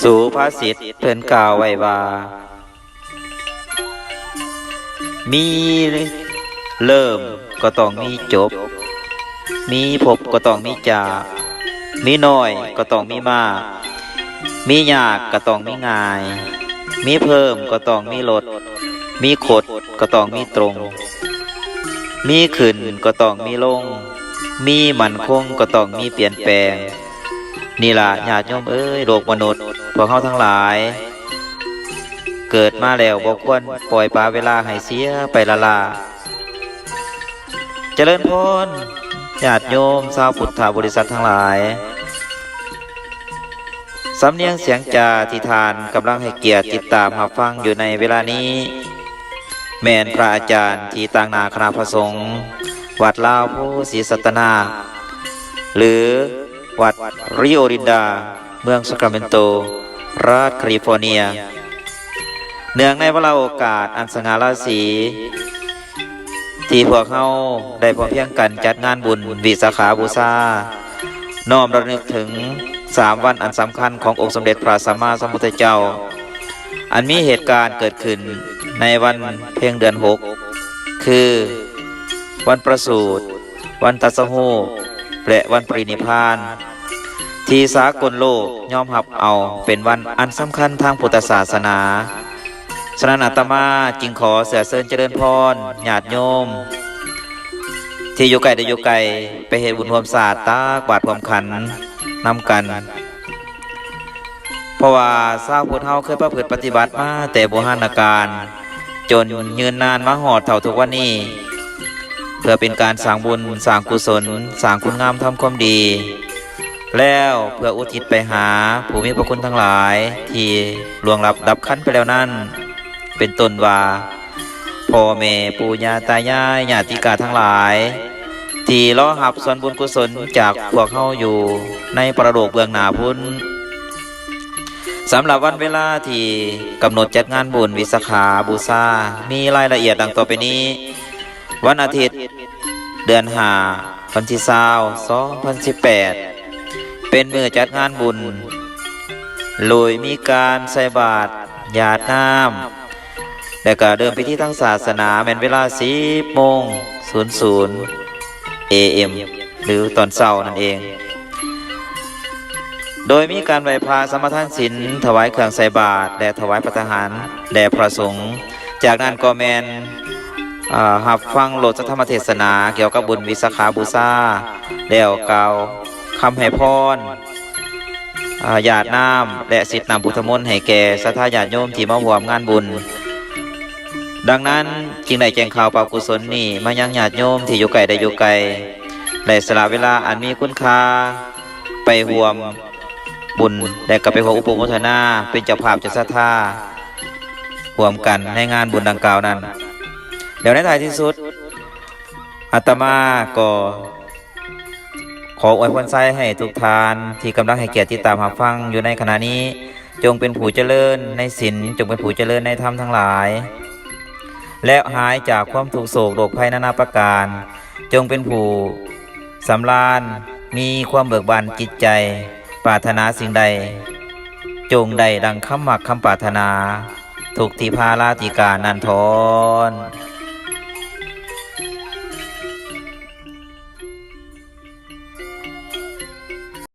สุภาษิตเพิ่นกล่าวไว้ว่ามีเริ่มก็ต้องมีจบมีพบก็ต้องมีจากมีน้อยก็ต้องมีมากมียากก็ต้องมีง่ายมีเพิ่มก็ต้องมีลดมีขดก็ต้องมีตรงมีขึ้นก็ต้องมีลงมีมั่นคงก็ต้องมีเปลี่ยนแปลงนี่ล่ะญาติโยมเอ้ยโลกมนุษย์พวกเขาทั้งหลายเกิดมาแล้วบ่ควรปล่อยปละเวลาให้เสียไปละล่ะเจริญพรญาติโยมชาวพุทธบริษัททั้งหลายสำเนียงเสียงจาที่ทานกำลังให้เกียรติติดตามรับฟังอยู่ในเวลานี้แม่นพระอาจารย์ที่ต่างหน้าคณะพระสงฆ์วัดลาวผู้ศรีสัตนาหรือวัดริโอรินดาเมืองซัคราเมนโตรัฐแคลิฟอร์เนียเนื่องในวาระโอกาสอันสง่าราศีที่พวกเขาได้พร้อมเพรียงกันจัดงานบุญวิสาขาบูชาน้อมรำลึกถึง3 วันอันสำคัญขององค์สมเด็จพระสัมมาสัมพุทธเจ้าอันมีเหตุการณ์เกิดขึ้นในวันเพ็ญเดือน6คือวันประสูติวันตรัสรู้และวันปรินิพพานที่สากลโลกยอมรับเอาเป็นวันอันสำคัญทางพุทธศาสนาฉะนั้นอาตมาจึงขอเสริญเจริญพรญาติโยมที่อยู่ไกลได้อยู่ไกลไปเฮ็ดบุญร่วมศาสตร์ตากบาตรร่วมขันนำกันเพราะว่าชาวพุทธเฮาเคยประพฤติปฏิบัติมาแต่โบราณกาลจนยืนนานมาฮอดเท่าทุกวันนี้เพื่อเป็นการสร้างบุญสร้างกุศลสร้างคุณงามทำความดีแล้วเพื่ออุทิศไปหาผู้มีพระคุณทั้งหลายที่ล่วงลับดับขันไปแล้วนั้นเป็นต้นว่าพ่อแม่ปู่ย่าตายายญาติกาทั้งหลายที่รอรับส่วนบุญกุศลจากพวกเขาอยู่ในประโลกเบื้องหน้าพุ่นสำหรับวันเวลาที่กำหนดจัดงานบุญวิสาขาบูชามีรายละเอียดดังต่อไปนี้วันอาทิตย์เดือน5วันที่20/2018เป็นมื้อจัดงานบุญโดยมีการใส่บาตรหยาดน้ำและก็เดิมพิธีทางศาสนาแม่นเวลา10:00 AM หรือตอนเช้านั่นเองโดยมีการไหว้พระสมทานศีลถวายเครื่องใส่บาตรและถวายภัตตาหารแด่พระสงฆ์จากนั้นก็แม่นรับฟังโลตธรรมเทศนาเกี่ยวกับบุญวิสาขาบูชาแล้วกล่าวคำให้พรหยาดน้ำและสิทธินำพุทธมนต์ให้แก่ศรัทธาญาติโยมที่มาร่วมงานบุญดังนั้นจึงได้แจ้งข่าวเป่ากุศลนี้มายังญาติโยมที่อยู่ไกลได้อยู่ไกลได้สละเวลาอันมีคุณค่าไปร่วมบุญและก็ไปร่วมอุปโภชนาเป็นเจ้าภาพเจ้าศรัทธาร่วมกันในงานบุญดังกล่าวนั้นเดี๋ยวในท้ายที่สุดอาตมาก็ขออวยพรไซให้ทุกท่านที่กำลังให้เกียรติติดตามรับฟังอยู่ในขณะนี้จงเป็นผู้เจริญในศีลจงเป็นผู้เจริญในธรรมทั้งหลายและหายจากความทุกข์โศกโรคภัยนานาประการจงเป็นผู้สำราญมีความเบิกบานจิตใจปรารถนาสิ่งใดจงได้ดังคำหมักคำปรารถนาทุกที่พาลาติกานันทร